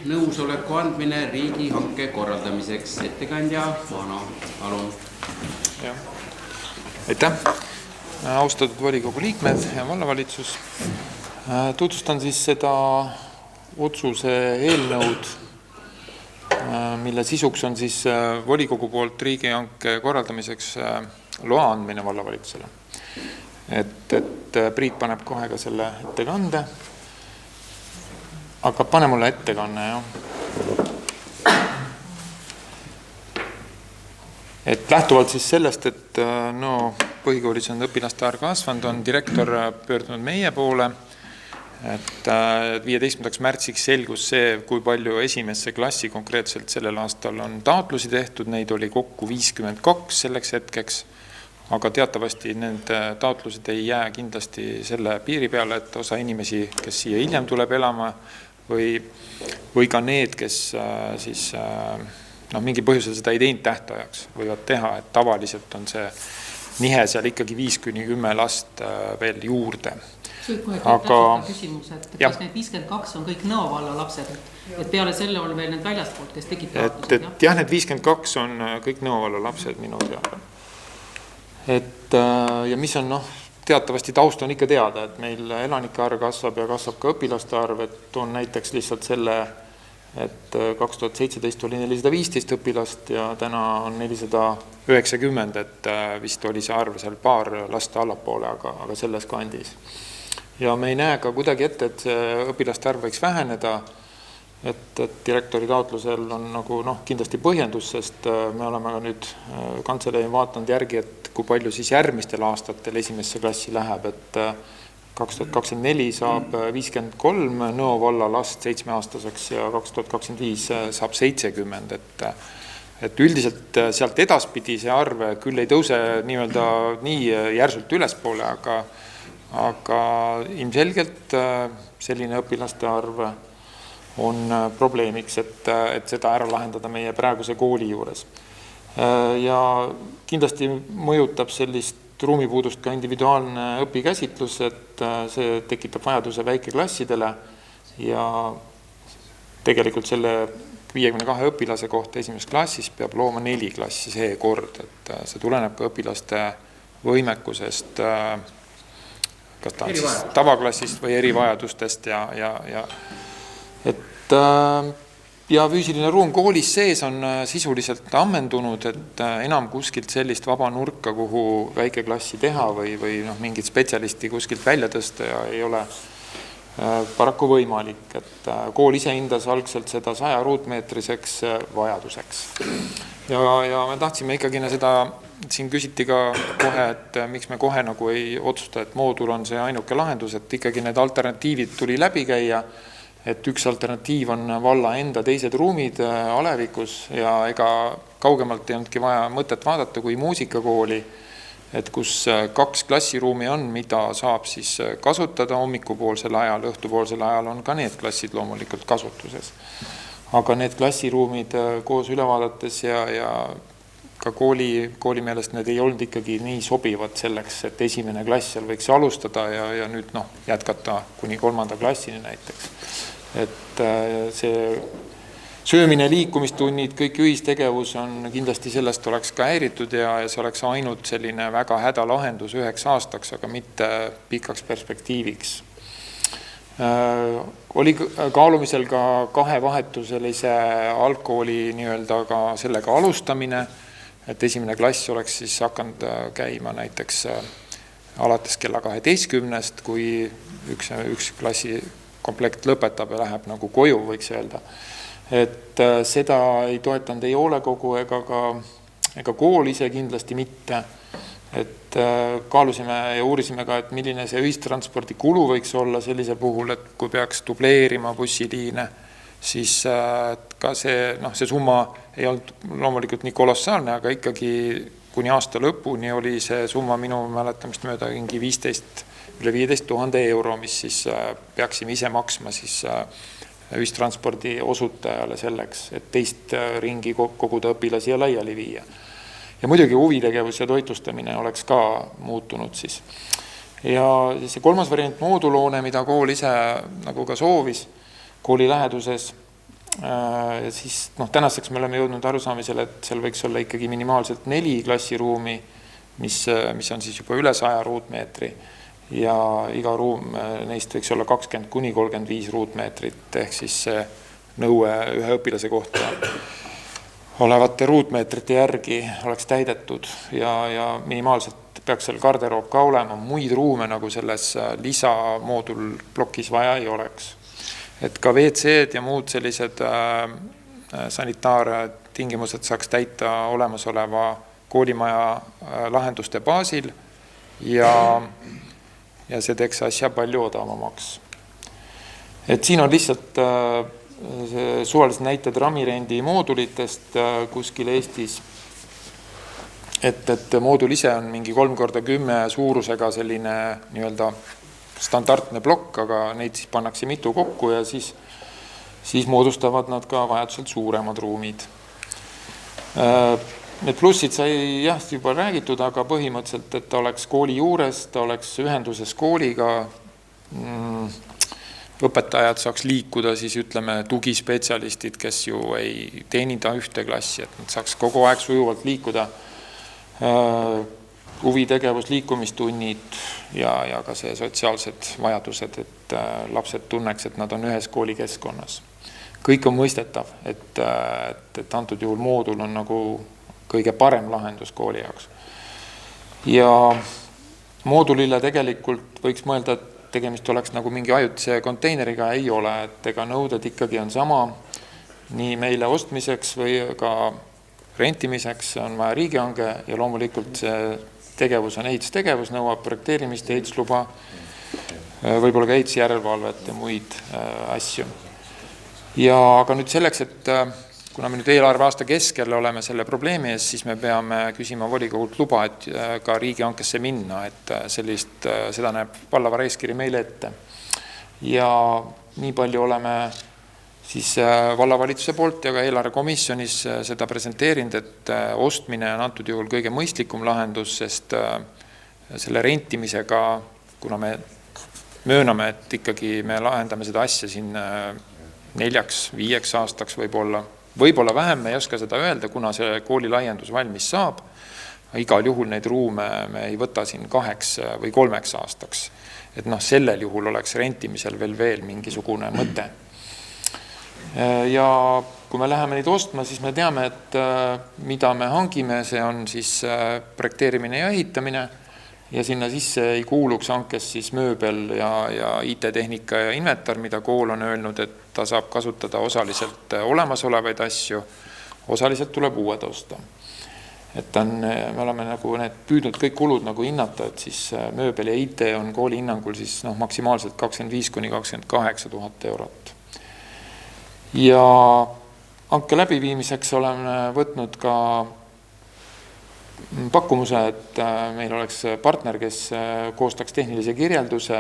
Nõusoleku andmine riigihanke korraldamiseks. Ettekandja Vana, palun. Aitäh! Austatud volikogu liikmed ja vallavalitsus. Tutvustan siis seda otsuse eelnõud, mille sisuks on siis volikogu poolt riigihanke korraldamiseks loa andmine vallavalitsusele. Et Priit paneb kohe ka selle ettekande. Aga pane mulle ettekanne, jah. Et lähtuvalt siis sellest, et põhikoolis on õpilaste arv kasvanud, on direktor pöördunud meie poole, et 15. märtsiks selgus see, kui palju esimesse klassi konkreetselt sellel aastal on taotlusi tehtud, neid oli kokku 52 selleks hetkeks, aga teatavasti need taotlused ei jää kindlasti selle piiri peale, et osa inimesi, kes siia hiljem tuleb elama, või ka need, kes siis mingi põhjusel seda ei teinud tähtajaks, võivad teha, et tavaliselt on see nihe seal ikkagi 5-10 last veel juurde. Aga küsimus, et kas need 52 on kõik Nõo valla lapsed, et peale selle on veel need väljastpoolt, kes tegid taotlused? Jah, need 52 on kõik Nõo valla lapsed minu teada. Ja mis on teatavasti taust on ikka teada, et meil elanike arv kasvab ja kasvab ka õpilaste arv, et on näiteks lihtsalt selle, et 2017 oli 415 õpilast ja täna on 490, et vist oli see arv seal paar last allapoole, aga selles kandis. Ja me ei näe ka kuidagi ette, et see õpilaste arv võiks väheneda, et direktori taotlusel on kindlasti põhjendus, sest me oleme ka nüüd kantselei vaatanud järgi, et kui palju siis järgmistel aastatel esimesse klassi läheb, et 2024 saab 53 Nõo valla last 7-aastaseks ja 2025 saab 70, et üldiselt sealt edaspidi see arv küll ei tõuse nii järsult ülespoole, aga ilmselgelt selline õpilaste arv on probleemiks, et seda ära lahendada meie praeguse kooli juures. Ja kindlasti mõjutab sellist ruumipuudust ka individuaalne õpikäsitlus, et see tekitab vajaduse väikeklassidele ja tegelikult selle 52 õpilase kohta esimeses klassis peab looma 4 klassi see kord, et see tuleneb ka õpilaste võimekusest, kas ta on siis tavaklassist või erivajadustest ja füüsiline ruum koolis sees on sisuliselt ammendunud, et enam kuskilt sellist vaba nurka, kuhu väikeklassi teha või mingit spetsialisti kuskilt välja tõsta ja ei ole paraku võimalik, et kool ise hindas algselt seda 100 ruutmeetriseks vajaduseks. Ja me tahtsime ikkagi seda, siin küsiti ka kohe, et miks me kohe ei otsusta, et moodul on see ainuke lahendus, et ikkagi need alternatiivid tuli läbi käia, et üks alternatiiv on valla enda teised ruumid alevikus ja ega kaugemalt ei olnudki vaja mõtet vaadata kui muusikakooli, et kus 2 klassiruumi on, mida saab siis kasutada hommikupoolsel ajal, õhtupoolsel ajal on ka need klassid loomulikult kasutuses. Aga need klassiruumid koos üle vaadates ja ka kooli meelest need ei olnud ikkagi nii sobivad selleks, et esimene klass seal võiks alustada ja nüüd jätkata kuni 3. klassini näiteks. Et see söömine, liikumistunnid, kõik ühistegevus on kindlasti sellest oleks ka häiritud ja see oleks ainult selline väga hädalahendus 9 aastaks, aga mitte pikaks perspektiiviks. Oli kaalumisel ka 2 vahetuselise algkooli ka sellega alustamine, et esimene klass oleks siis hakanud käima näiteks alates kella 12, kui üks klassi komplekt lõpetab ja läheb koju, võiks öelda. Et seda ei toetanud ei hoolekogu ega kool ise kindlasti mitte. Et kaalusime ja uurisime ka, et milline see ühistranspordi kulu võiks olla sellisel puhul, et kui peaks dubleerima bussiliine, siis ka see summa ei olnud loomulikult nii kolossaalne, aga ikkagi kuni aasta lõpuni oli see summa minu mäletamist mööda üle 15 000 euro, mis siis peaksime ise maksma siis ühistranspordi osutajale selleks, et teist ringi koguda õpilasi ja laiali viia. Ja muidugi huvitegevus ja toitlustamine oleks ka muutunud siis. Ja see 3. variant mooduloone, mida kool ise ka soovis kooli läheduses, siis tänaseks me oleme jõudnud arusaamisele, et seal võiks olla ikkagi minimaalselt 4 klassiruumi, mis on siis juba üle 100 ruutmeetri ja iga ruum neist võiks olla 20–35 ruutmeetrit ehk siis see nõue ühe õpilase kohta olevate ruutmeetrite järgi oleks täidetud ja minimaalselt peaks seal garderoob ka olema, muid ruume nagu selles lisamoodulplokis vaja ei oleks. Et ka WC-d ja muud sellised sanitaartingimused saaks täita olemasoleva koolimaja lahenduste baasil ja see teeks asja palju odavamaks. Et siin on lihtsalt suvalised näited ramirendi moodulitest kuskil Eestis, et moodul ise on mingi 3x10 suurusega selline nii-öelda standardne plokk, aga neid siis pannakse mitu kokku ja siis moodustavad nad ka vajaduselt suuremad ruumid. Need plussid sai juba räägitud, aga põhimõtteliselt, et ta oleks kooli juures, ta oleks ühenduses kooliga, õpetajad saaks liikuda, siis ütleme tugispetsialistid, kes ju ei teenida ühte klassi, et nad saaks kogu aeg sujuvalt liikuda, huvitegevus, liikumistunnid ja ka see sotsiaalsed vajadused, et lapsed tunneks, et nad on ühes koolikeskkonnas. Kõik on mõistetav, et antud juhul moodul on nagu kõige parem lahendus kooli jaoks. Ja moodulile tegelikult võiks mõelda, et tegemist oleks nagu mingi ajutise konteineriga, ei ole, et ega nõuded ikkagi on sama nii meile ostmiseks või ka rentimiseks on vaja riigihange ja loomulikult see tegevus on ehitustegevus, nõuab projekteerimist, ehitusluba, võib-olla ka ehitusjärelevalvet ja muid asju. Ja aga nüüd selleks, et kuna me nüüd eelarve aasta keskel oleme selle probleemi ees, siis me peame küsima volikogult luba, et ka riigihankesse minna, et seda näeb vallavara eeskiri meile ette. Ja nii palju oleme siis vallavalitsuse poolt ja ka eelarvekomisjonis seda presenteerinud, et ostmine on antud juhul kõige mõistlikum lahendus, sest selle rentimisega, kuna me mööname, et ikkagi me lahendame seda asja siin 4–5 aastaks võib-olla vähem, me ei oska seda öelda, kuna see kooli laiendus valmis saab. Igal juhul neid ruume me ei võta siin 2 või 3 aastaks. Et sellel juhul oleks rentimisel veel mingisugune mõte. Ja kui me läheme neid ostma, siis me teame, et mida me hangime, see on siis projekteerimine ja ehitamine ja sinna sisse ei kuuluks hankes siis mööbel ja IT-tehnika ja inventar, mida kool on öelnud, et ta saab kasutada osaliselt olemasolevaid asju, osaliselt tuleb uued osta. Et me oleme nagu need püüdnud kõik kulud nagu hinnata, et siis mööbel ja IT on kooli hinnangul siis maksimaalselt 25–28 000 eurot. Ja hanke läbiviimiseks oleme võtnud ka pakkumuse, et meil oleks partner, kes koostaks tehnilise kirjelduse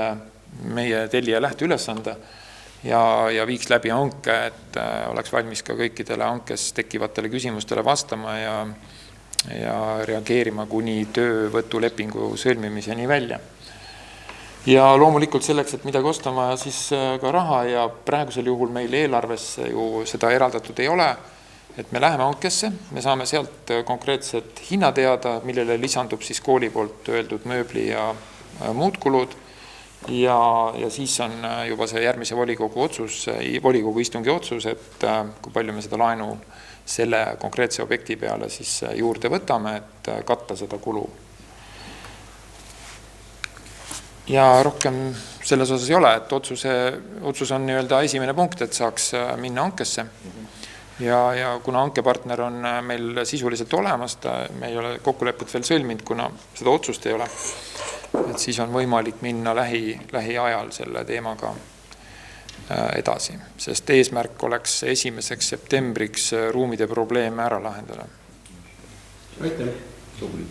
meie tellija lähteülesande ja viiks läbi hanke, et oleks valmis ka kõikidele hankes tekkivatele küsimustele vastama ja reageerima kuni töövõtulepingu sõlmimiseni välja. Ja loomulikult selleks, et midagi ostama siis ka raha ja praegusel juhul meil eelarvesse ju seda eraldatud ei ole, et me läheme hankesse, me saame sealt konkreetset hinna teada, millele lisandub siis kooli poolt öeldud mööbli ja muud kulud ja siis on juba see järgmise volikogu istungi otsus, et kui palju me seda laenu selle konkreetse objekti peale siis juurde võtame, et katta seda kulu. Ja rohkem selles osas ei ole, et otsus on esimene punkt, et saaks minna hankesse. Ja kuna hankepartner on meil sisuliselt olemas, me ei ole kokkulepet veel sõlminud, kuna seda otsust ei ole, et siis on võimalik minna lähiajal selle teemaga edasi, sest eesmärk oleks 1. septembriks ruumide probleeme ära lahendada. Aitäh.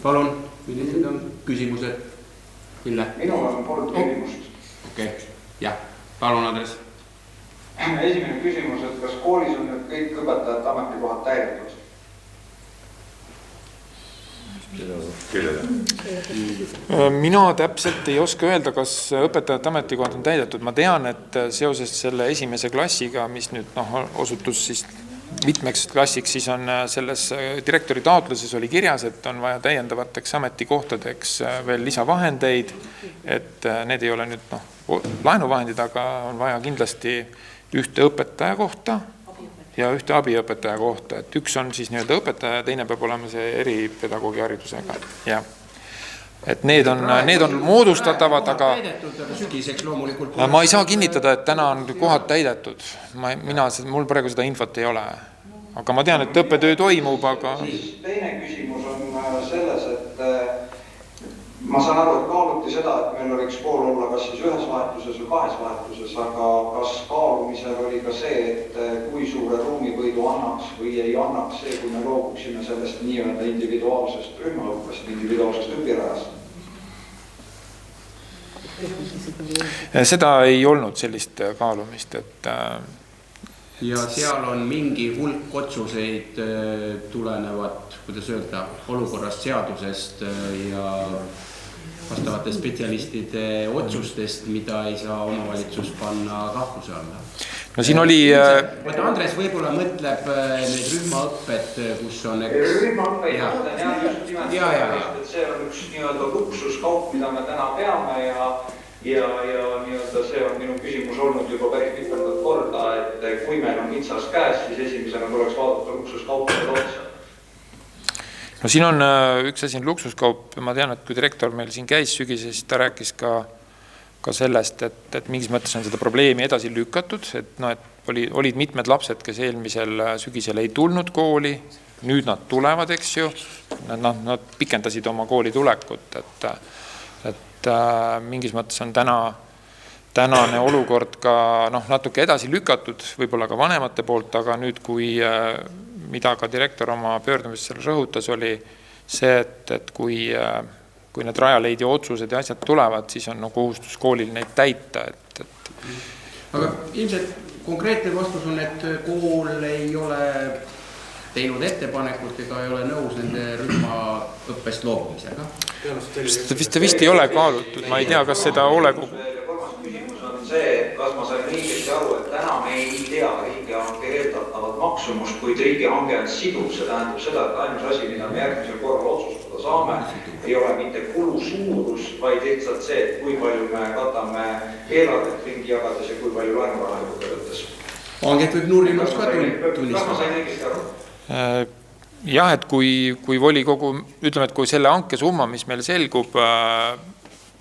Palun, millised on küsimused? Ville? Minul on pool küsimust. Okei, jah, palun Andres. Esimene küsimus, et kas koolis on nüüd kõik õpetajate ametikohad täidetud? kellele? Mina täpselt ei oska öelda, kas õpetajate ametikohad on täidetud. Ma tean, et seoses selle esimese klassiga, mis nüüd osutus siis mitmeks klassiks, siis on selles direktori taotluses oli kirjas, et on vaja täiendavateks ametikohtadeks veel lisavahendeid, et need ei ole nüüd laenuvahendid, aga on vaja kindlasti ühte õpetaja kohta ja ühte abiõpetaja kohta, et üks on siis nii-öelda õpetaja ja teine peab olema see eripedagoogi haridusega. Ja. Et need on moodustatavad, aga ma ei saa kinnitada, et täna on kohad täidetud. Mul praegu seda infot ei ole. Aga ma tean, et õppetöö toimub, aga... Teine küsimus on selles, et ma saan aru, et kaaluti seda, et meil võiks kool olla kas siis ühes vahetuses või kahes vahetuses, aga kas kaalumisel oli ka see, et kui suure ruumivõidu annaks või ei annaks see, kui me loobuksime sellest nii-öelda individuaalsest rühmaõppest, individuaalsest õpirajast? Seda ei olnud sellist kaalumist, et... Ja seal on mingi hulk otsuseid tulenevat, kuidas öelda, olukorrast seadusest ja vastavate spetsialistide otsustest, mida ei saa omavalitsus panna kahtluse alla. No siin oli... Andres võib-olla mõtleb need rühmaõpped, kus on... Rühmaõppe ei mõtlen just nimelt, et see on üks nii-öelda luksuskaup, mida me täna peame ja nii-öelda see on minu küsimus olnud juba päris mitmendat korda, et kui meil on kitsas käes, siis esimesena tuleks vaadata luksuskaupade otsa. No siin on üks asi luksuskaup. Ma tean, et kui direktor meil siin käis sügises, siis ta rääkis ka sellest, et mingis mõttes on seda probleemi edasi lükatud, et olid mitmed lapsed, kes eelmisel sügisel ei tulnud kooli, nüüd nad tulevad, eks ju, nad pikendasid oma kooli tulekut, et mingis mõttes on tänane olukord ka natuke edasi lükatud, võib-olla ka vanemate poolt, aga nüüd, mida ka direktor oma pöördumises selle rõhutas, oli see, et kui need Rajaleidja otsused ja asjad tulevad, siis on kohustus koolil neid täita. Aga ilmselt konkreetne vastus on, et kool ei ole teinud ettepanekut ega ei ole nõus nende rühmaõppest loobumisega. Vist ei ole kaalutud, ma ei tea, kas seda ole... Kolmas küsimus on see, et kas ma sain õigesti aru, et täna me ei tea riigihanke eeldatavat maksumust, kuid riigihange on siduv, see tähendab seda, et ainus asi, mida me järgmisel korral otsustada saame, ei ole mitte kulu suurus, vaid lihtsalt see, et kui palju me katame eelarvet ringi jagades ja kui palju laenuraha juurde võttes. Hanget võib nurrimus ka tunnistada. Kas ma sain õigesti aru? Jah, et kui volikogu, ütleme, et kui selle hanke summa, mis meil selgub,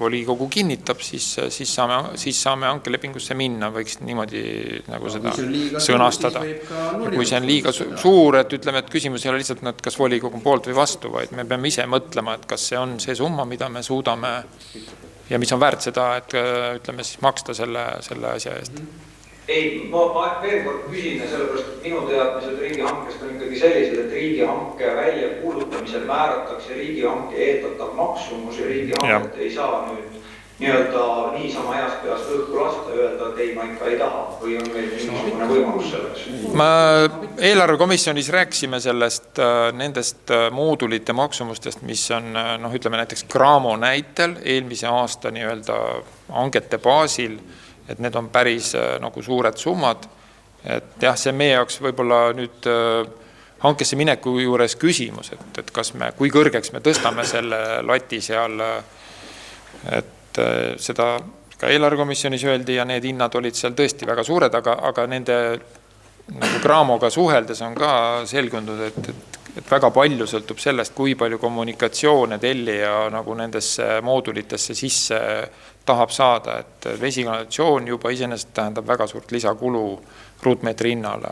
volikogu kinnitab, siis saame hankelepingusse minna, võiks niimoodi nagu seda sõnastada. Ja kui see on liiga suur, et ütleme, et küsimus ei ole lihtsalt, kas volikogu poolt või vastu, vaid me peame ise mõtlema, et kas see on see summa, mida me suudame ja mis on väärt seda, et ütleme siis maksta selle asja eest. Ei, ma veel kord küsin, sellepärast, et minu teadmised riigihankest on ikkagi sellised, et riigihanke välja kuulutamisel määratakse riigihanke eeldatav maksumus ja riigihanket ei saa nüüd nii-öelda niisama heast peast õhku lasta öelda, et ei, ma ikka ei taha või on meil mingisugune võimalus selleks? Ma eelarvekomisjonis rääkisime sellest nendest moodulite maksumustest, mis on, ütleme näiteks Graamo näitel eelmise aasta nii-öelda hangete baasil, et need on päris suured summad, et jah, see meie jaoks võib-olla nüüd hankesse mineku juures küsimus, et kui kõrgeks me tõstame selle lati seal, et seda ka eelarvekomisjonis öeldi ja need hinnad olid seal tõesti väga suured, aga nende Graamoga suheldes on ka selgunud, et väga palju sõltub sellest, kui palju kommunikatsioone tellija nendesse moodulitesse sisse tahab saada, et vesikanalisatsioon juba iseenesest tähendab väga suurt lisakulu ruutmeetri hinnale.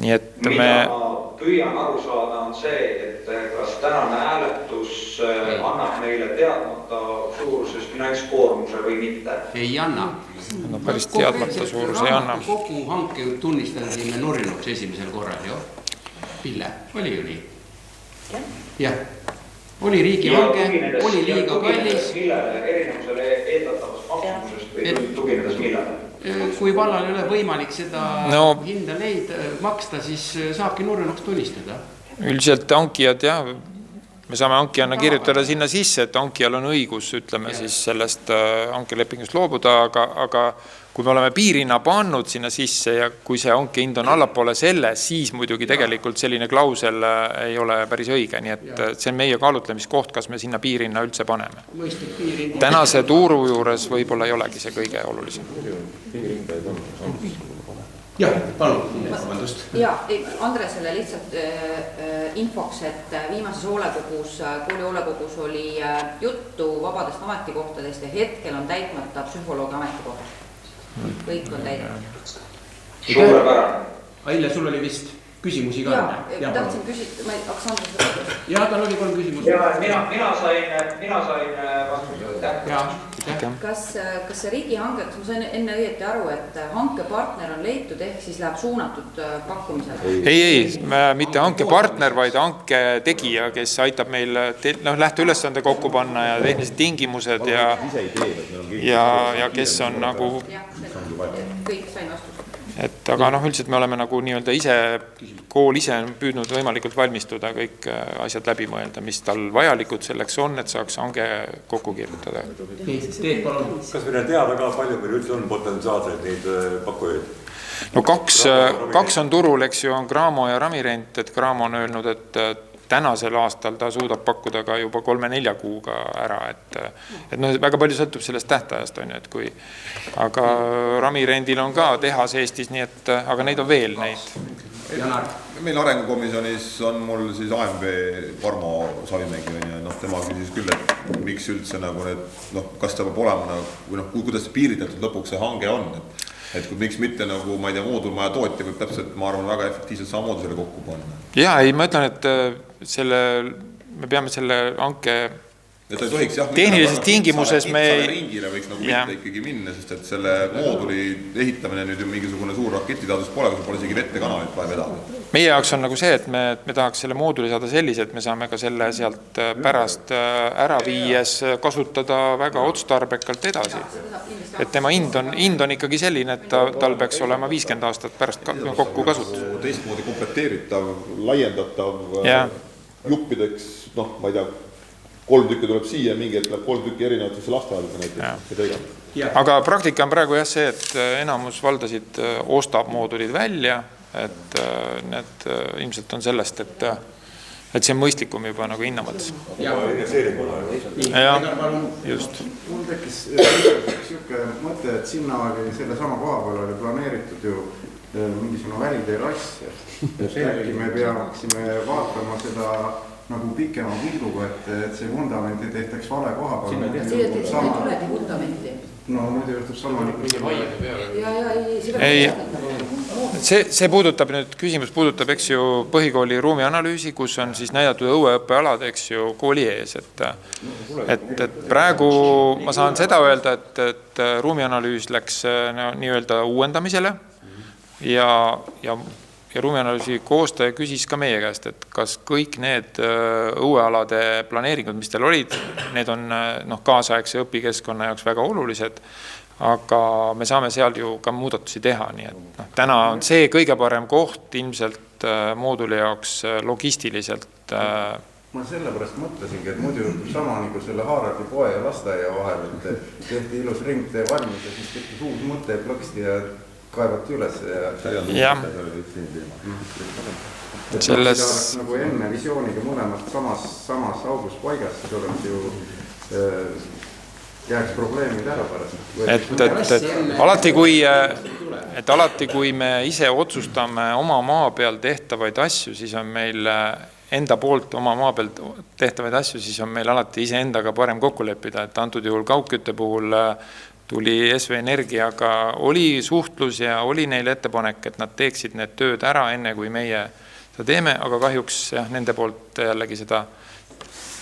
Nii et mida ma püüan aru saada on see, et kas tänane hääletus annab meile teadmata suuruses finantskoormuse või mitte? Ei anna. No päris teadmata suurus ei anna. Kogu hanke tunnistasime nurrinuks esimesel korral, jo? Pille, oli ju nii? Jah. Oli riigihange, oli liiga kallis. Millele erinevusele eeldatavast maksumusest või tuginedes millele? Kui vallal ei ole võimalik seda hinda maksta, siis saabki nurrinuks tunnistada. Üldiselt hankijad me saame hankijana kirjutada sinna sisse, et hankijal on õigus, ütleme siis sellest hankelepingust loobuda, aga kui me oleme piirhinna pannud sinna sisse ja kui see hankehind on allapoole selle, siis muidugi tegelikult selline klausel ei ole päris õige, nii et see on meie kaalutlemiskoht, kas me sinna piirhinna üldse paneme. Tänase tuuru juures võib-olla ei olegi see kõige olulisem. Jah, palun, vabandust. Ja, Andresele lihtsalt infoks, et viimases hoolekogus, kooli hoolekogus oli juttu vabadest ametikohtadest ja hetkel on täitmata psühholoogi ametikoht. Kõik on täitmata. Suurepärane. Aile, sul oli vist küsimusi ka? Ja, tahtsin küsida, ma hakkas Andres võtta. Ja, tal oli 3 küsimust. Ja, mina sain vastuse. Kas see riigihange, kas ma sain enne õieti aru, et hankepartner on leitud ehk siis läheb suunatud pakkumisele? Ei, mitte hankepartner, vaid hanke tegija, kes aitab meil lähteülesande kokku panna ja tehnilised tingimused ja kes on nagu... Kõik sain vastust. Et aga üldiselt me oleme nagu nii-öelda kool ise on püüdnud võimalikult valmistuda kõik asjad läbi mõelda, mis tal vajalikud selleks on, et saaks hange kokku kirjutada. Kas meil on teada ka palju, meil üldse on potentsiaalseid neid pakkujaid? No kaks on turul, eks ju, on Graamo ja Ramirent, et Graamo on öelnud, et tänasel aastal ta suudab pakkuda ka juba 3-4 kuuga ära, et väga palju sõltub sellest tähtajast, on ju, et kui, aga Ramirendil on ka tehas Eestis, nii et, aga neid on veel neid. Meil arengukomisjonis on mul siis AMB Varmo Savimägi, tema küsis küll, et miks üldse nagu need, kas ta peab olema, või kuidas see piiritletud lõpuks see hange on, et miks mitte nagu, ma ei tea, moodulmaja tootja võib täpselt, ma arvan, väga efektiivselt samamoodi selle kokku panna. Jaa, ma ütlen, et me peame selle hanke tehnilises tingimuses me ringile võiks nagu mitte ikkagi minna, sest et selle mooduli ehitamine nüüd ju mingisugune suur raketiteadus pole, kui pole isegi vettekanalit vaja vedada. Meie jaoks on nagu see, et me tahaks selle mooduli saada sellise, et me saame ka selle sealt pärast ära viies kasutada väga otstarbekalt edasi. Et tema hind on ikkagi selline, et tal peaks olema 50 aastat pärast kokku kasutus. Teistmoodi komplekteeritav, laiendatav juppideks, ma ei tea, 3 tükki tuleb siia, mingi et läheb 3 tükki erinevatesse lasteaedadesse näiteks. Aga praktika on praegu see, et enamus valdasid ostab moodulid välja, et need ilmselt on sellest, et see on mõistlikum juba nagu hinna mõttes. Just. Mul tekkis siuke mõte, et sinna oli selle sama koha peal oli planeeritud ju mingisugune väliteerass, et äkki me peaksime vaatama seda nagu pikema pilguga, et see vundament ei tehtaks vale koha peal. See ei tulegi vundamenti. No muidu juhtub sama. See puudutab nüüd, küsimus puudutab, eks ju, põhikooli ruumianalüüsi, kus on siis näidatud õueõppealad, eks ju, kooli ees. Et praegu ma saan seda öelda, et ruumianalüüs läks nii-öelda uuendamisele ja ruumianalüüsi koostaja küsis ka meie käest, et kas kõik need õuealade planeeringud, mis teil olid, need on kaasaegse õpikeskkonna jaoks väga olulised, aga me saame seal ju ka muudatusi teha, nii et täna on see kõige parem koht ilmselt mooduli jaoks logistiliselt. Ma sellepärast mõtlesingi, et muidu juhtub sama nagu selle Haarati poe ja lasteaia vahel, et tehti ilus ringtee valmis ja siis tekkis uus mõte plõksti ja kaevati üles ja selles nagu enne visiooniga mõlemad samas augus paigas, siis oleks ju jääks probleemid ära pärast. Et alati, kui me ise otsustame oma maa peal tehtavaid asju, siis on meil enda poolt oma maa peal tehtavaid asju, siis on meil alati ise endaga parem kokku leppida, et antud juhul kaugkütte puhul tuli SV Energiaga, oli suhtlus ja oli neil ettepanek, et nad teeksid need tööd ära enne, kui meie seda teeme, aga kahjuks nende poolt jällegi seda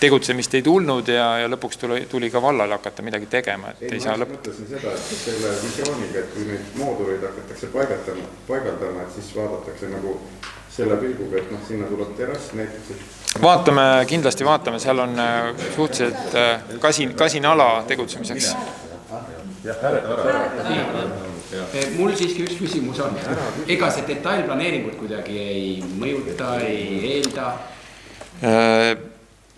tegutsemist ei tulnud ja lõpuks tuli ka vallale hakata midagi tegema. Ma mõtlesin seda, et selle visiooniga, et kui neid mooduleid hakatakse paigaldama, et siis vaadatakse nagu selle pilguga, et sinna tuleb terrass näiteks. Kindlasti vaatame, seal on suhteliselt kasin ala tegutsemiseks. Mul siiski üks küsimus on. Ega see detailplaneeringut kuidagi ei mõjuta, ei eelda?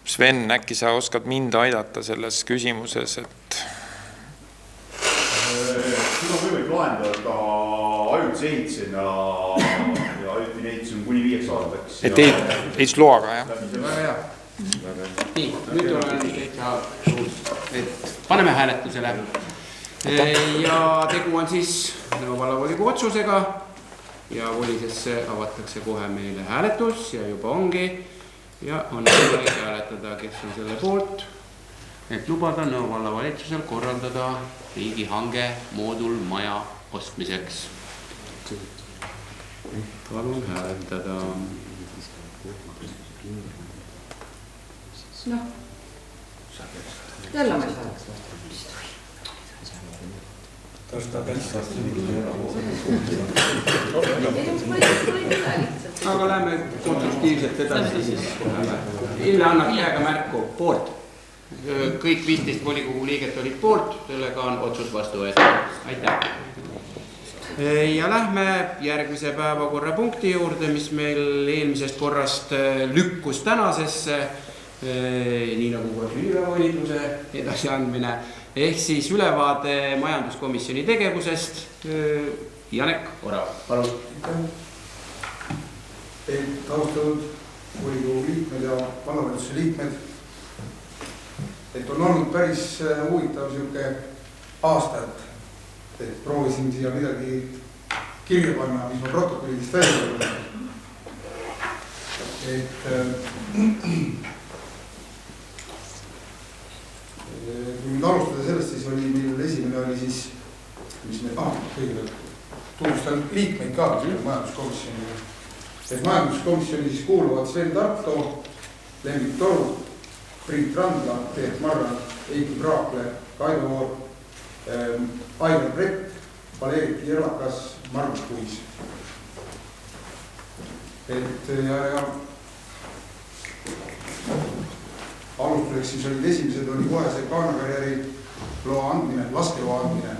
Sven, äkki sa oskad mind aidata selles küsimuses, et siin on võimalik lahendada ajutise ehitusena ja ajutine ehitus on kuni 5 aastaks. et ehitusloaga, jah? Väga hea. Nii, nüüd olen täitsa suus, et paneme hääletusele. Ja tegu on siis Nõo vallavolikogu otsusega ja volisesse avatakse kohe meile hääletus ja juba ongi. Ja on võimalik hääletada, kes on selle poolt, et lubada Nõo vallavalitsusel korraldada riigihange moodulmaja ostmiseks. Palun hääletada. Noh, jälle ma ei saa. Aga läheme konstruktiivselt edasi. Ille annab käega märku poolt. Kõik 15 volikogu liiget olid poolt, sellega on otsus vastu võetud. Aitäh. Ja lähme järgmise päevakorrapunkti juurde, mis meil eelmisest korrast lükkus tänasesse, nii nagu ka sünnipäevaõnnitluse edasi andmine, ehk siis ülevaade majanduskomisjoni tegevusest. Janek Orav, palun. Austatud volikogu liikmed ja vallavalitsuse liikmed, et on olnud päris huvitav siuke aasta, et proovisin siia midagi kirja panna, mis ma protokollidest välja olen. Kui nüüd alustada sellest, siis oli meil esimene oli siis, mis me kõigile tunnustan liikmeid ka majanduskomisjoni. Et majanduskomisjoni siis kuuluvad Sven Tarto, Lembit Toru, Priit Randla, Teet Marran, Eiki Praakle, Kaido Voor, Aivar Brett, Valerik Jerlakas, Margus Puis. Alustuseks siis olid esimesed, oli kohe see kaanakarjäri loa andmine, laskeloa andmine,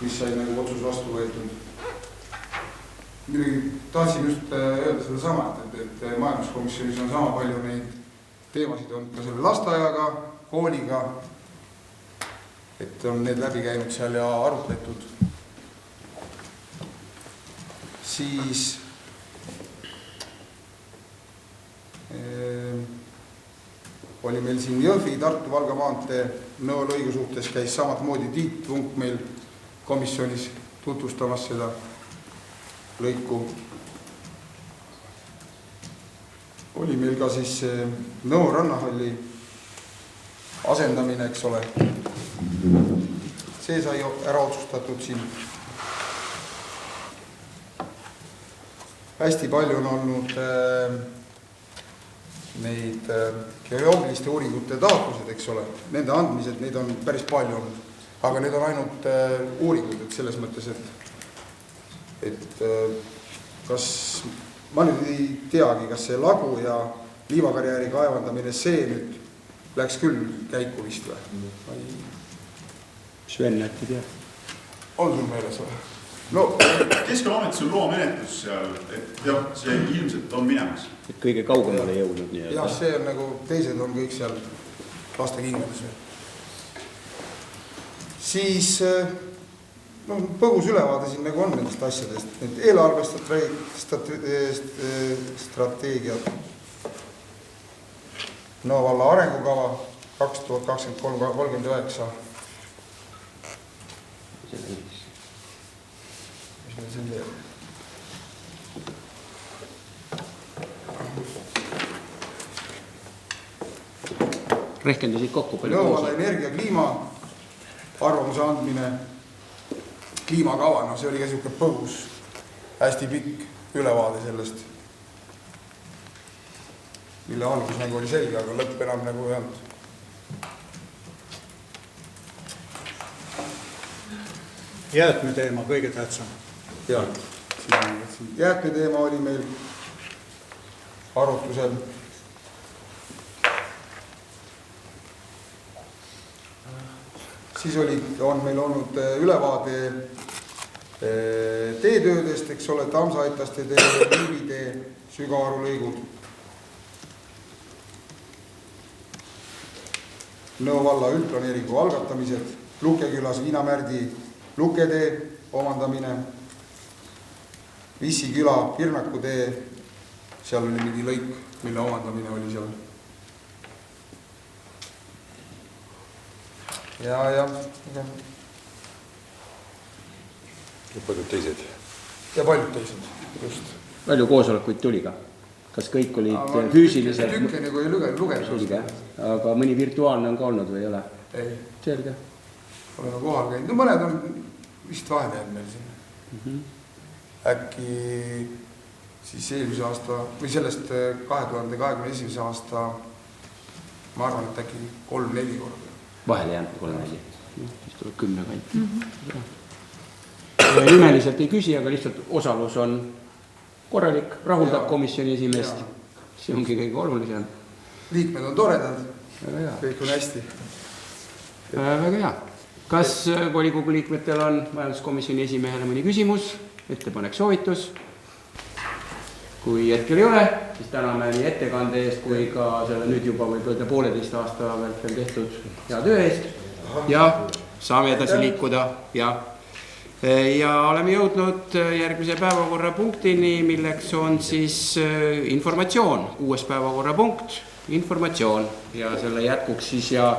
mis sai nagu otsus vastu võetud. Midagi tahtsin just öelda selle sama, et majanduskomisjonis on sama palju neid teemasid on ka selle lasteajaga, kooliga, et on need läbi käinud seal ja arutletud. Siis oli meil siin Jõhvi, Tartu, Valga maantee Nõo lõigu suhtes käis samat moodi Tiit Vunk meil komisjonis tutvustamas seda lõiku. Oli meil ka siis Nõo rannahalli asendamine, eks ole. See sai ära otsustatud siin. Hästi palju on olnud neid geoloogiliste uuringute taotlused, eks ole. Nende andmised, neid on päris palju olnud. Aga need on ainult uuringud, et selles mõttes, et kas ma nüüd ei teagi, kas see lagu ja liivakarjääri kaevandamine, see nüüd läks küll käiku vist või? Sven, äkki tead? On sul meeles või? No, Keskkonnaametis on loamenetlus seal, et jah, see ilmselt on minemas. Et kõige kaugemale jõudnud nii. Jah, see on nagu, teised on kõik seal laste kingades. Siis põgus ülevaade siin nagu on nendest asjadest. Need eelarvestrateegiad, Nõo valla arengukava 2023-39. Mis meil siin veel? Rehkendasid kokku palju. Nõo valla energia kliima arvamuse andmine, kliimakava, no see oli ka siuke põgus, hästi pikk ülevaade sellest, mille algus nagu oli selge, aga lõpp enam nagu ei olnud. Jäätmeteema kõige tähtsam. Jah, jäätmeteema oli meil arutusel. Siis on meil olnud ülevaade teetöödest, eks ole, Tamsa-Aitaste tee, Liivitee, Sügaru lõigud. Nõo valla üldplaneeringu algatamised, Lukekülas Viinamärdi Luketee omandamine, Vissi küla Pirnaku tee, seal oli mingi lõik, mille omandamine oli seal. Ja paljud teised. Ja paljud teised, just. Palju koosolekuid tuli ka? Kas kõik olid füüsiliselt? Tükke nagu ei lugenud. Aga mõni virtuaalne on ka olnud või ei ole? Ei. Selge. Oleme kohal käinud. No mõned on vist vahele jäänud meil siin. Äkki siis eelmise aasta või sellest 2021. aasta ma arvan, et äkki 3-4 korda. Vahele jäänud 3-4. Siis tuleb 10 kant. Nimeliselt ei küsi, aga lihtsalt osalus on korralik, rahuldab komisjoni esimeest. See ongi kõige olulisem. Liikmed on toredad. Kõik on hästi. Väga hea. Kas volikogu liikmetel on majanduskomisjoni esimehele mõni küsimus, ettepanek, soovitus? Kui hetkel ei ole, siis täname nii ettekande eest kui ka selle nüüd juba võib öelda 1,5 aasta vältel tehtud hea töö eest ja saame edasi liikuda ja oleme jõudnud järgmise päevakorrapunktini, milleks on siis informatsioon, 6. päevakorrapunkt, informatsioon ja selle jätkuks siis ja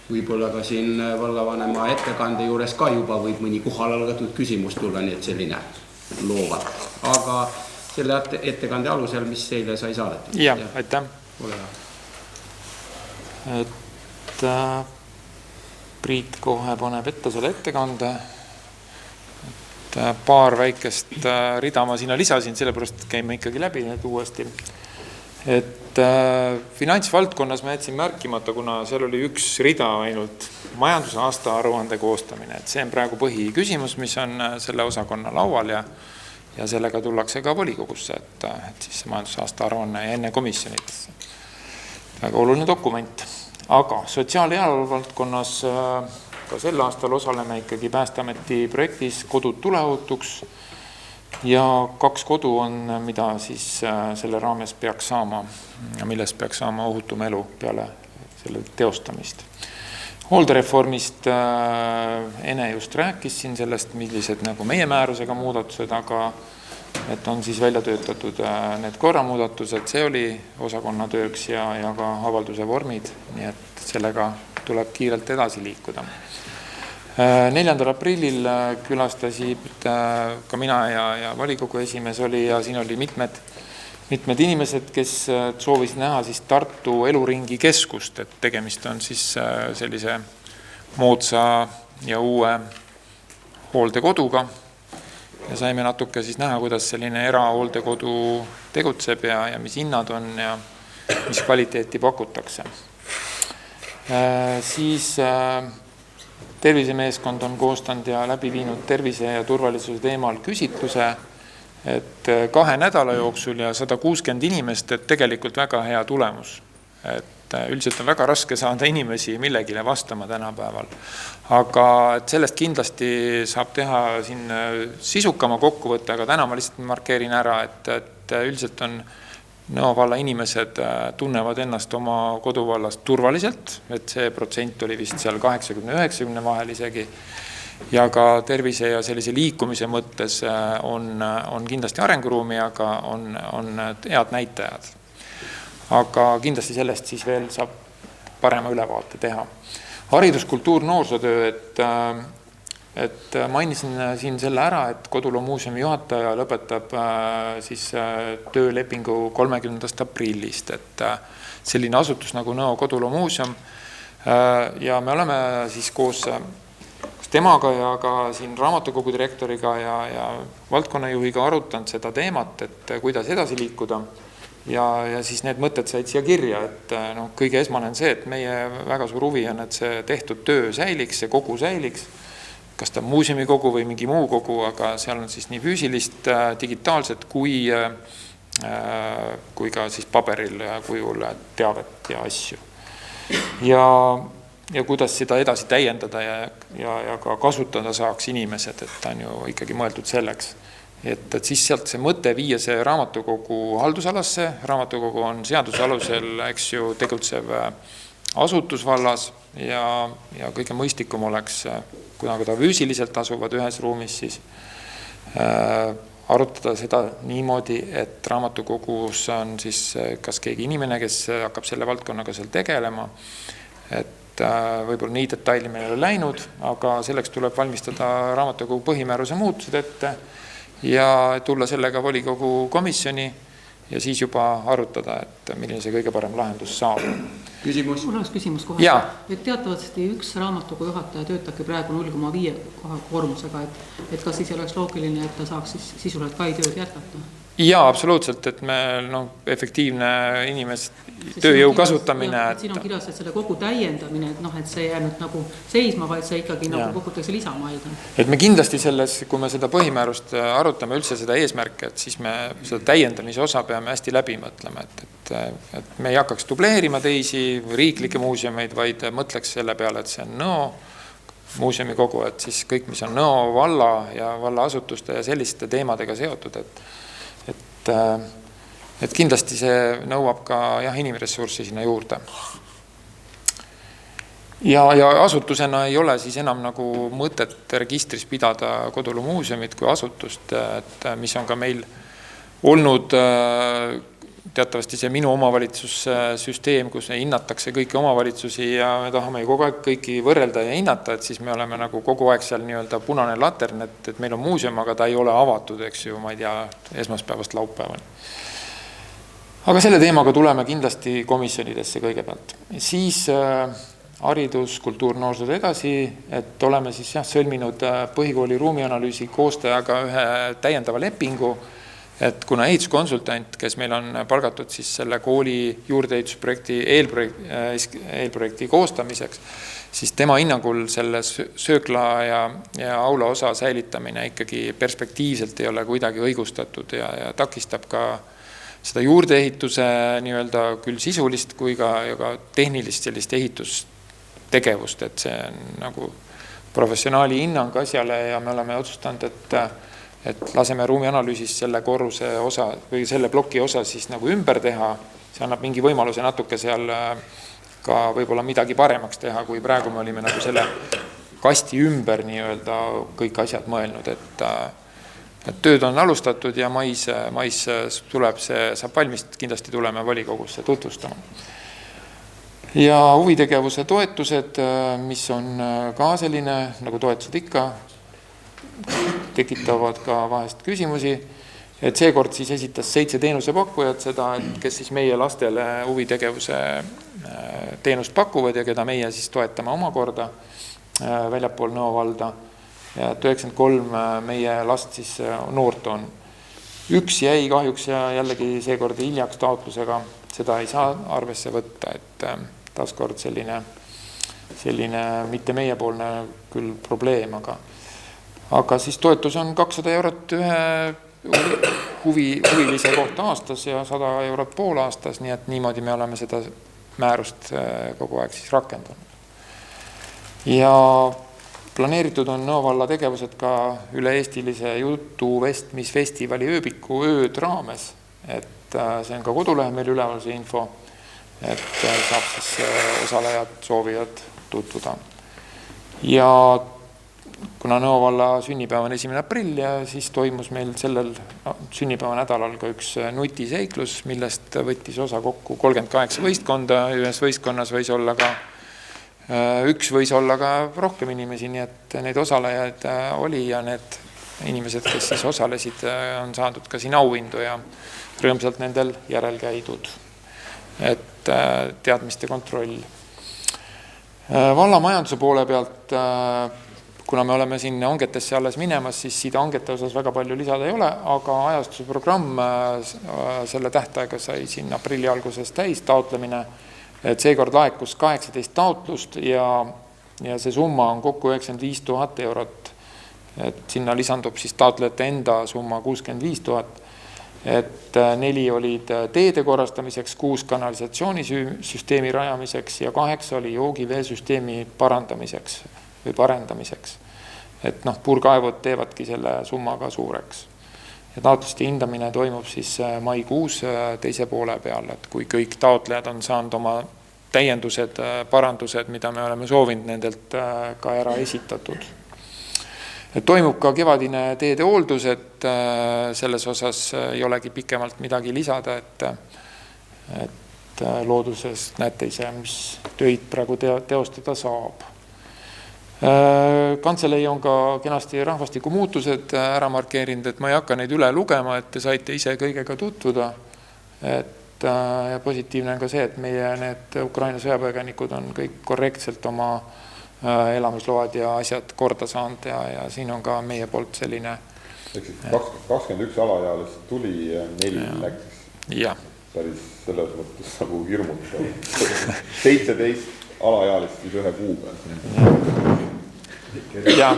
võib-olla ka siin vallavanema ettekande juures ka juba võib mõni kohal algatud küsimus tulla, nii et selline loovad. Aga selle ettekande alusel, mis eile sai saadetud. Ja, aitäh. Ole hea. Priit kohe paneb ette selle ettekande. Paar väikest rida ma sinna lisasin, sellepärast käime ikkagi läbi need uuesti. Finantsvaldkonnas ma jätsin märkimata, kuna seal oli üks rida ainult majanduse aasta aruande koostamine. See on praegu põhiküsimus, mis on selle osakonna laual ja sellega tullakse ka volikogusse, et siis majanduse aasta aruanne ja enne komisjonidesse. Väga oluline dokument. Aga sotsiaal- valdkonnas ka sel aastal osaleme ikkagi Päästeameti projektis Kodud tuleohutuks ja 2 kodu on, mida siis selle raames peaks saama, millest peaks saama ohutum elu peale selle teostamist. Hooldereformist Ene just rääkis siin sellest, millised nagu meie määrusega muudatused, aga et on siis välja töötatud need korramuudatused, see oli osakonna tööks ja ka avalduse vormid, nii et sellega tuleb kiirelt edasi liikuda. 4. aprillil külastasid ka mina ja volikogu esimees oli ja siin oli mitmed inimesed, kes soovisid näha siis Tartu eluringi keskust, et tegemist on siis sellise moodsa ja uue hooldekoduga ja saime natuke siis näha, kuidas selline erahooldekodu tegutseb ja mis hinnad on ja mis kvaliteeti pakutakse. Siis tervisemeeskond on koostanud ja läbi viinud tervise ja turvalisuse teemal küsitluse, et 2 nädala jooksul ja 160 inimest, et tegelikult väga hea tulemus. Et üldiselt on väga raske saada inimesi millegile vastama tänapäeval. Aga et sellest kindlasti saab teha siin sisukama kokkuvõtte, aga täna ma lihtsalt markeerin ära, et üldiselt on Nõo valla inimesed tunnevad ennast oma koduvallast turvaliselt, et see protsent oli vist seal 80-90 vahel isegi. Ja ka tervise ja sellise liikumise mõttes on kindlasti arenguruumi, aga on head näitajad. Aga kindlasti sellest siis veel saab parema ülevaate teha. Haridus, kultuur, noorsootöö, et mainisin siin selle ära, et Koduloo muuseumi juhataja lõpetab siis töölepingu 30. aprillist, et selline asutus nagu Nõo Koduloo muuseum ja me oleme siis koos temaga ja ka siin raamatukogu direktoriga ja valdkonnajuhiga arutanud seda teemat, et kuidas edasi liikuda ja siis need mõtted said siia kirja, et kõige esmane on see, et meie väga suur huvi on, et see tehtud töö säiliks, see kogu säiliks, kas ta muuseumikogu või mingi muu kogu, aga seal on siis nii füüsilist, digitaalset kui ka siis paberil kujul teavet ja asju. Ja kuidas seda edasi täiendada ja ka kasutada saaks inimesed, et ta on ju ikkagi mõeldud selleks. Et siis sealt see mõte viia see raamatukogu haldusalasse, raamatukogu on seaduse alusel, eks ju, tegutsev asutusvallas ja kõige mõistlikum oleks, kuna ta füüsiliselt asuvad ühes ruumis, siis arutada seda niimoodi, et raamatukogus on siis kas keegi inimene, kes hakkab selle valdkonnaga seal tegelema, et võib-olla nii detaili meil ei ole läinud, aga selleks tuleb valmistada raamatukogu põhimääruse muutused ette ja tulla sellega volikogu komisjoni ja siis juba arutada, et milline see kõige parem lahendus saab. Küsimus? Mul oleks küsimus kohe. Et teatavasti üks raamatukogu juhataja töötabki praegu 0,5 koormusega, et kas siis oleks loogiline, et ta saaks siis sisuliselt ka tööd jätkata? Jaa, absoluutselt, et me efektiivne tööjõu kasutamine. Siin on kirjas, et selle kogu täiendamine, et see jäänud nagu seisma, vaid see ikkagi nagu kogutakse lisamaida. Et me kindlasti selles, kui me seda põhimäärust arutame üldse seda eesmärke, et siis me seda täiendamise osa peame hästi läbi mõtlema, et me ei hakkaks dubleerima teisi riiklikke muuseumeid, vaid mõtleks selle peale, et see on Nõo muuseumi kogu, et siis kõik, mis on Nõo valla ja vallaasutuste ja selliste teemadega seotud, et kindlasti see nõuab ka inimressurssi sinna juurde. Ja asutusena ei ole siis enam nagu mõtet registris pidada Kodulu muuseumit kui asutust, et mis on ka meil olnud teatavasti see minu omavalitsussüsteem, kus hinnatakse kõiki omavalitsusi ja me tahame ju kogu aeg kõiki võrrelda ja hinnata, et siis me oleme nagu kogu aeg seal nii-öelda punane latern, et meil on muuseum, aga ta ei ole avatud, eks ju, ma ei tea, esmaspäevast laupäevani. Aga selle teemaga tuleme kindlasti komisjonidesse kõigepealt. Siis haridus, kultuur, noorsud edasi, et oleme siis sõlminud põhikooli ruumianalüüsi koostajaga ühe täiendava lepingu, et kuna ehituskonsultant, kes meil on palgatud siis selle kooli juurdeehitusprojekti eelprojekti koostamiseks, siis tema hinnangul selle söökla ja aula osa säilitamine ikkagi perspektiivselt ei ole kuidagi õigustatud ja takistab ka seda juurdeehituse nii-öelda küll sisulist kui ka tehnilist sellist ehitustegevust, et see on nagu professionaali hinnang asjale ja me oleme otsustanud, et laseme ruumianalüüsis selle korruse osa või selle ploki osa siis nagu ümber teha. See annab mingi võimaluse natuke seal ka võib-olla midagi paremaks teha, kui praegu me olime nagu selle kasti ümber nii-öelda kõik asjad mõelnud, et tööd on alustatud ja mais tuleb see, saab valmis, kindlasti tuleme volikogusse tutvustama. Ja huvitegevuse toetused, mis on ka selline, nagu toetused ikka, tekitavad ka vahest küsimusi, et seekord siis esitas 7 teenusepakkujat seda, et kes siis meie lastele huvitegevuse teenust pakuvad ja keda meie siis toetame omakorda väljapool Nõo valda. Ja 93 meie last siis noort on. Üks jäi kahjuks ja jällegi seekord hiljaks taotlusega, seda ei saa arvesse võtta, et taaskord selline mitte meiepoolne küll probleem, aga siis toetus on 200 eurot ühe huvilise kohta aastas ja 100 eurot pool aastas, nii et niimoodi me oleme seda määrust kogu aeg siis rakendanud. Ja planeeritud on Nõo valla tegevused ka üle-eestilise jutuvestmisfestivali ööbiku ööd raames, et see on ka kodulehe meil üleval see info, et saab siis osalejad, soovijad tutvuda. Ja kuna Nõo valla sünnipäev on 1. aprill ja siis toimus meil sellel sünnipäeva nädalal ka üks nutiseiklus, millest võttis osa kokku 38 võistkonda, ühes võistkonnas võis olla ka rohkem inimesi, nii et neid osalejaid oli ja need inimesed, kes siis osalesid, on saadud ka siin auhindu ja rõõmsalt nendel järel käidud, et teadmiste kontroll. Valla majanduse poole pealt, kuna me oleme siin hangetesse alles minemas, siis siida hangete osas väga palju lisada ei ole, aga ajastuse programm selle tähtaega sai siin aprilli alguses täis taotlemine, et seekord laekus 18 taotlust ja see summa on kokku 95 000 eurot, et sinna lisandub siis taotlejate enda summa 65 000, et 4 olid teede korrastamiseks, 6 kanalisatsioonisüsteemi rajamiseks ja 8 oli joogiveesüsteemi parandamiseks või parendamiseks. Et puurkaevud teevadki selle summaga suureks. Ja taotluste hindamine toimub siis maikuus teise poole peal, et kui kõik taotlejad on saanud oma täiendused, parandused, mida me oleme soovinud nendelt ka ära esitatud. Toimub ka kevadine teede hooldus, et selles osas ei olegi pikemalt midagi lisada, et looduses näete ise, mis töid praegu teostada saab. Kantselei on ka kenasti rahvastiku muutused ära markeerinud, et ma ei hakka neid üle lugema, et te saite ise kõigega tutvuda. Ja positiivne on ka see, et meie need Ukraina sõjapõgenikud on kõik korrektselt oma elamisload ja asjad korda saanud ja siin on ka meie poolt selline 21 alaealist tuli ja 4 läks. Ja. Päris selles mõttes nagu hirmutav. 17 alaealist siis ühe kuu peal. Ja,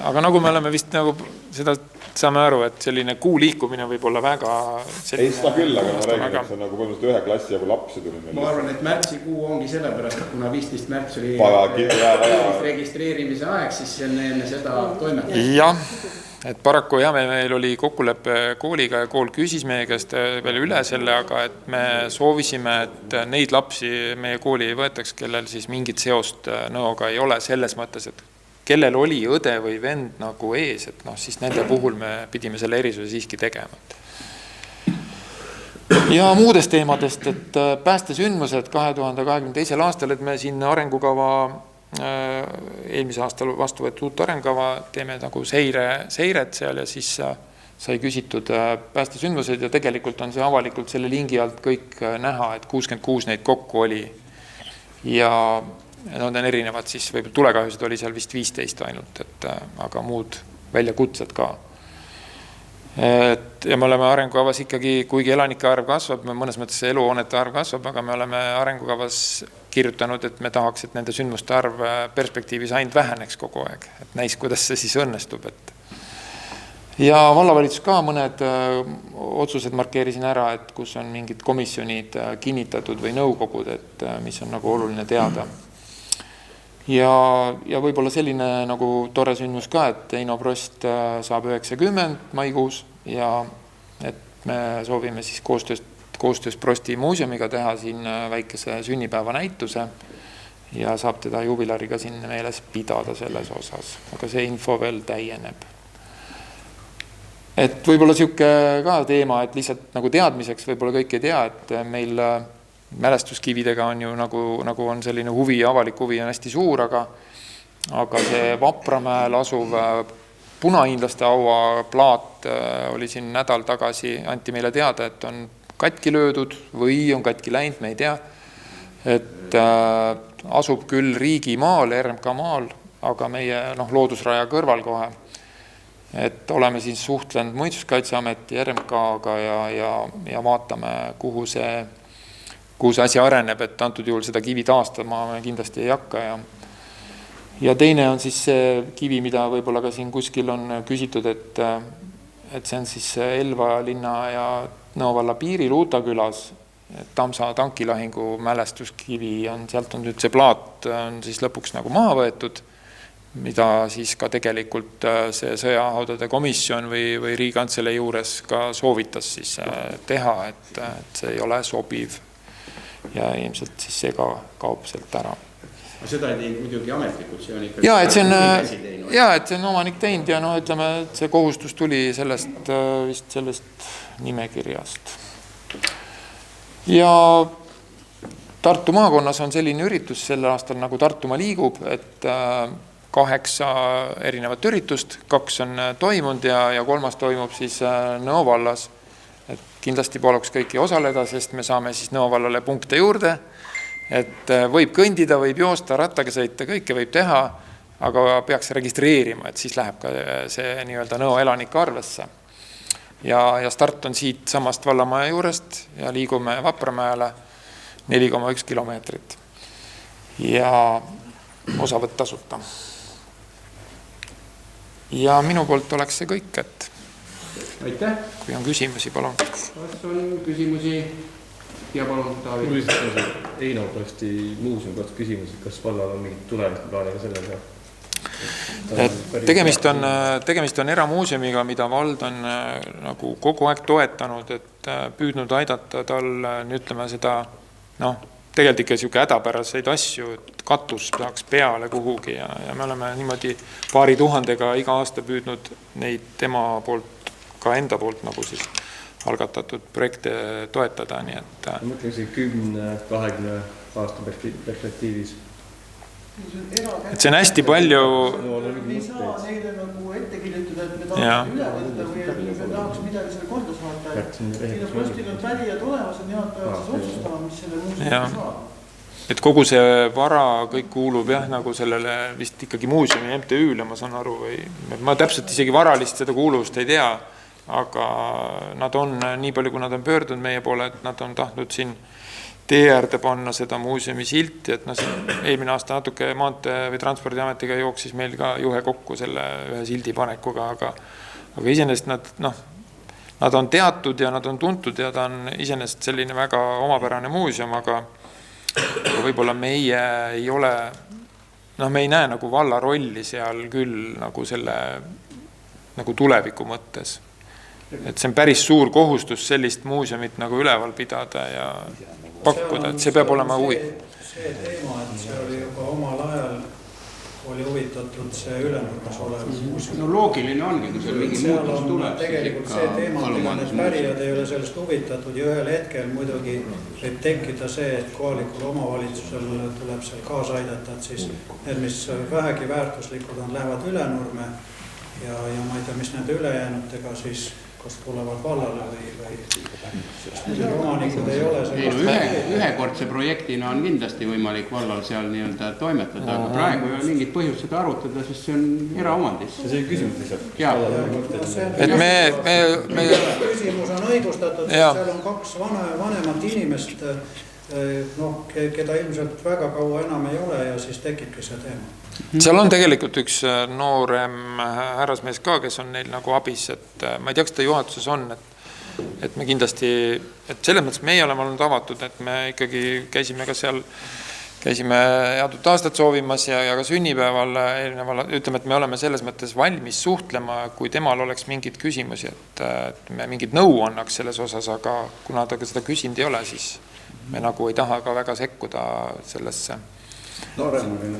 aga nagu me oleme vist nagu seda saame aru, et selline kuu liikumine võib olla väga ei seda küll, aga ma räägin, et see on nagu põhimõtteliselt ühe klassi jagu lapsi tuli meil. Ma arvan, et märtsikuu ongi sellepärast, et kuna 15 märts oli registreerimise aeg, siis enne seda toimetada. Jah, et paraku meil oli kokkuleppe kooliga ja kool küsis meie käest veel üle selle, aga et me soovisime, et neid lapsi meie kooli ei võetaks, kellel siis mingit seost nõoga ei ole selles mõttes, et kellel oli õde või vend nagu ees, et siis nende puhul me pidime selle erisuse siiski tegema. Ja muudest teemadest, et päästesündmused 2022. aastal, et me siin arengukava, eelmise aastal vastu võetud uut arengukava, teeme nagu seiret seal ja siis sai küsitud päästesündmused ja tegelikult on see avalikult selle lingi alt kõik näha, et 66 neid kokku oli ja nad on erinevad, siis võib tulekahjusid oli seal vist 15 ainult, aga muud väljakutsed ka. Ja me oleme arengukavas ikkagi, kuigi elanike arv kasvab, mõnes mõttes eluhoonete arv kasvab, aga me oleme arengukavas kirjutanud, et me tahaks, et nende sündmuste arv perspektiivis ainult väheneks kogu aeg, et näis, kuidas see siis õnnestub. Ja vallavalitsus ka mõned otsused markeerisin ära, et kus on mingid komisjonid kinnitatud või nõukogud, et mis on nagu oluline teada. Ja võib-olla selline nagu tore sündmus ka, et Eino Prost saab 90 maikuus ja et me soovime siis koostöös Prosti muuseumiga teha siin väikese sünnipäeva näituse ja saab teda jubilariga siin meeles pidada selles osas, aga see info veel täieneb. Et võib-olla siuke ka teema, et lihtsalt nagu teadmiseks võib-olla kõik ei tea, et meil mälestuskividega on ju nagu on selline huvi, avalik huvi on hästi suur, aga see Vapramäel asuv punahiinlaste aua plaat oli siin nädal tagasi, anti meile teada, et on katki löödud või on katki läinud, me ei tea. Et asub küll riigi maal, RMK maal, aga meie loodusraja kõrval kohe. Et oleme siin suhtlenud Muinsuskaitseameti RMK-ga ja vaatame, kuhu see asi areneb, et antud juhul seda kivi taastama me kindlasti ei hakka. Ja teine on siis see kivi, mida võib-olla ka siin kuskil on küsitud, et see on siis Elva linna ja Nõo valla piiril Uutakülas, Tamsa tankilahingu mälestuskivi on, sealt on nüüd see plaat on siis lõpuks nagu maha võetud, mida siis ka tegelikult see sõjahaudade komisjon või Riigikantselei juures ka soovitas siis teha, et see ei ole sobiv. Ja ilmselt siis see ka kaob sealt ära. Seda ei teinud muidugi ametlikult, see on ikka... Ja, et see on omanik teinud ja ütleme, et see kohustus tuli sellest nimekirjast. Ja Tartu maakonnas on selline üritus sel aastal nagu Tartumaa liigub, et 8 erinevat üritust, 2 on toimunud ja 3 toimub siis Nõo vallas. Et kindlasti paluks kõiki osaleda, sest me saame siis Nõo vallale punkte juurde, et võib kõndida, võib joosta, rattaga sõita, kõike võib teha, aga peaks registreerima, et siis läheb ka see nii-öelda Nõo elanike arvesse. Ja start on siit samast vallamaja juurest ja liigume Vapramäele 4,1 kilomeetrit ja osavõtt tasuta. Ja minu poolt oleks see kõik, et aitäh. Kui on küsimusi, palun. Kas on küsimusi? Ja palun, Taavi. Eino Prosti muuseum kohta küsimusi, kas vallal on mingit tuleviku plaaniga sellega? Tegemist on eramuuseumiga, mida vald on kogu aeg toetanud, et püüdnud aidata tal ütleme seda tegelikult ikka niisugune hädapäraseid asju, et katus saaks peale kuhugi ja me oleme niimoodi paari tuhandega iga aasta püüdnud neid tema poolt, ka enda poolt nagu siis algatatud projekte toetada, nii et... Ma mõtlen see 10-20 aasta perspektiivis. Et see on hästi palju... Me ei saa neile nagu ette kirjutada, et me tahaks üle võtta või et me tahaks midagi selle korda saata. Siin on postil on pärijad olemas ja nemad peavad siis otsustama, mis selle muuseumi saab. Et kogu see vara kõik kuulub jah, nagu sellele vist ikkagi muuseumi MTÜ-le, ma saan aru, või ma täpselt isegi varalist seda kuuluvust ei tea, aga nad on nii palju, kui nad on pöördunud meie poole, et nad on tahtnud siin tee äärde panna seda muuseumi silti, et eelmine aasta natuke Maantee- või Transpordiametiga jooksis meil ka juhe kokku selle ühe sildi panekuga, aga iseenesest nad on teatud ja nad on tuntud ja ta on iseenesest selline väga omapärane muuseum, aga võib-olla meie ei ole, me ei näe nagu valla rolli seal küll nagu selle nagu tuleviku mõttes. Et see on päris suur kohustus sellist muuseumit nagu üleval pidada ja pakkuda, et see peab olema huvi. See teema, et see oli juba omal ajal, oli huvitatud see Ülenurmes olev muuseum. No loogiline ongi, kui seal mingi muutus tuleb. Tegelikult see teema, need pärijad ei ole sellest huvitatud ja ühel hetkel muidugi võib tekkida see, et kohalikul omavalitsusel tuleb seal kaasa aidata, et siis need, mis vähegi väärtuslikud on, lähevad Ülenurme ja ma ei tea, mis nende ülejäänutega siis kas tulevad vallale või omanikud ei ole. Ühekordse projektina on kindlasti võimalik vallal seal nii-öelda toimetada, aga praegu ei ole mingit põhjust seda arutada, sest see on eraomandis. See on küsimus lihtsalt. Et me... Küsimus on õigustatud, seal on 2 vanemat inimest, keda ilmselt väga kaua enam ei ole ja siis tekibki see teema. Seal on tegelikult üks noorem härrasmees ka, kes on neil nagu abis, et ma ei tea, kas ta juhatuses on, et me kindlasti, et selles mõttes meie oleme olnud avatud, et me ikkagi käisime ka seal, käisime headut aastat soovimas ja ka sünnipäeval eelneval, ütleme, et me oleme selles mõttes valmis suhtlema, kui temal oleks mingid küsimusi, et me mingid nõu annaks selles osas, aga kuna ta seda küsinud ei ole, siis me nagu ei taha ka väga sekkuda sellesse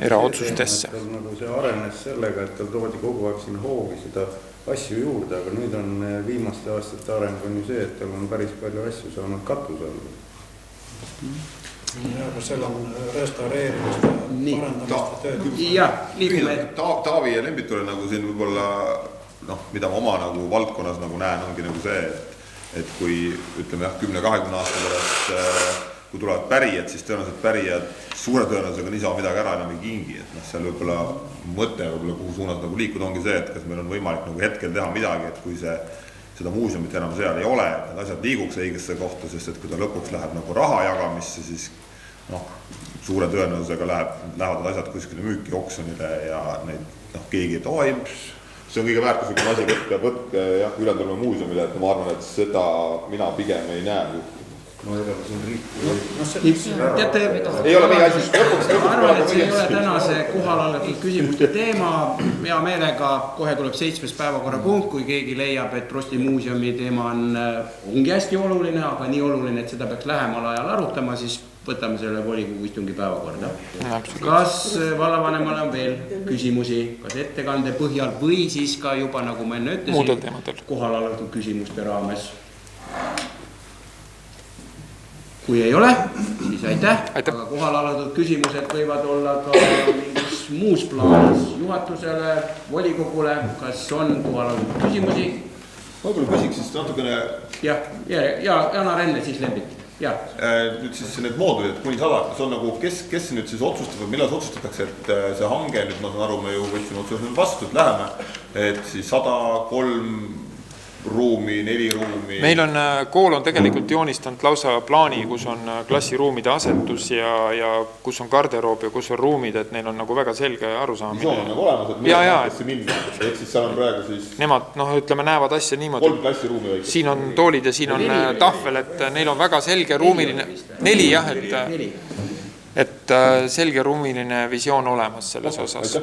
eraotsustesse. Nagu see arenes sellega, et tal toodi kogu aeg sinna hoogi seda asju juurde, aga nüüd on viimaste aastate areng on ju see, et tal on päris palju asju saanud katuse alla. Aga seal on restaureerimist ja parandamist ja tööd. Jah, liigume. Taavi ja Lembit oli nagu siin võib-olla, mida ma oma nagu valdkonnas nagu näen, ongi nagu see, et kui ütleme 10-20 aasta pärast kui tulevad pärijad, siis tõenäoliselt pärijad suure tõenäosusega niisama midagi ära enam ei kingi, et seal võib-olla mõte, kuhu suunas nagu liikuda ongi see, et kas meil on võimalik nagu hetkel teha midagi, et kui seda muuseumit enam seal ei ole, et need asjad liiguks õigesse kohta, sest et kui ta lõpuks läheb nagu raha jagamisse, siis suure tõenäosusega lähevad asjad kuskile müüki oksjonile ja neid keegi, et see on kõige väärtuslikum asi, võtke Ülenurme muuseumile, et ma arvan, et seda mina pigem ei näe. Teate, ei ole meie asi. Ma arvan, et see ei ole tänase kohalallatud küsimuste teema. Hea meelega kohe tuleb 7. päevakorrapunkt, kui keegi leiab, et Prosti muuseumi teema ongi hästi oluline, aga nii oluline, et seda peaks lähemal ajal arutama, siis võtame selle volikogu istungi päevakorda. Kas vallavanemale on veel küsimusi, kas ettekande põhjal või siis ka juba, nagu ma enne ütlesin, kohalallatud küsimuste raames? Kui ei ole, siis aitäh. Aga kohalallatud küsimused võivad olla ka mingis muus plaanis juhatusele, volikogule. Kas on kohalallatud küsimusi? Võib-olla küsiks siis natukene... Ja Janar enne siis Lembit. Nüüd siis need moodulid kuni 100, kas on nagu, kes nüüd siis otsustab või millal otsustatakse, et see hange, nüüd ma saan aru, me ju võtsime otsustada vastu, et läheme, et siis 103 ruumi, 4 ruumi. Meil on, kool on tegelikult joonistanud lausa plaani, kus on klassiruumide asetus ja kus on garderoob ja kus on ruumid, et neil on nagu väga selge arusaamine. Visioon on nagu olemas, et millesse minna. Ehk siis seal on praegu siis... Nemad, ütleme, näevad asja niimoodi. 3 klassiruumi väike. Siin on toolid ja siin on tahvel, et neil on väga selge ruumiline... 4 jah, et selge ruumiline visioon olemas selles osas.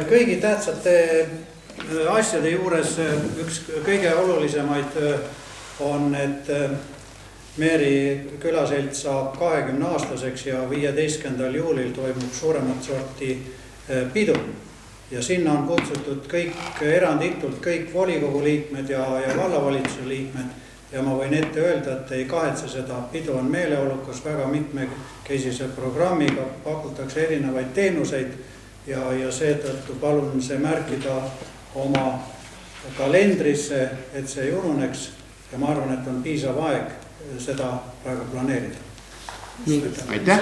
Kõigi tähtsate asjade juures üks kõige olulisemaid on, et Meeri külaselts saab 20-aastaseks ja 15. juulil toimub suuremat sorti pidu. Ja sinna on kutsutud kõik eranditult kõik volikogu liikmed ja vallavalitsuse liikmed. Ja ma võin ette öelda, et ei kahetse seda. Pidu on meeleolukas, väga mitmekesise programmiga, pakutakse erinevaid teenuseid ja seetõttu palun see märkida oma kalendrisse, et see ei ununeks. Ja ma arvan, et on piisav aeg seda praegu planeerida. Aitäh!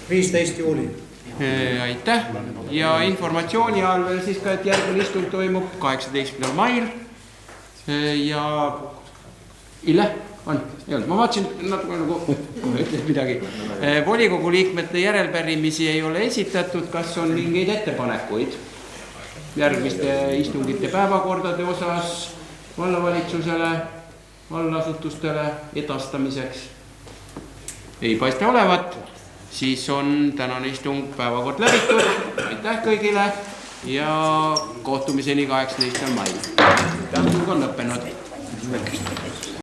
15. juuli. Aitäh! Ja informatsiooni all veel siis ka, et järgmine istung toimub 18. mail. Ja Ille, on? Ma vaatasin natuke nagu ütles midagi. Volikogu liikmete järelpärimisi ei ole esitatud. Kas on mingeid ettepanekuid järgmiste istungite päevakordade osas vallavalitsusele, vallaasutustele edastamiseks? Ei paista olevat. Siis on tänane istung päevakord läbitud. Aitäh kõigile ja kohtumiseni 18. mail. Istung on lõppenud.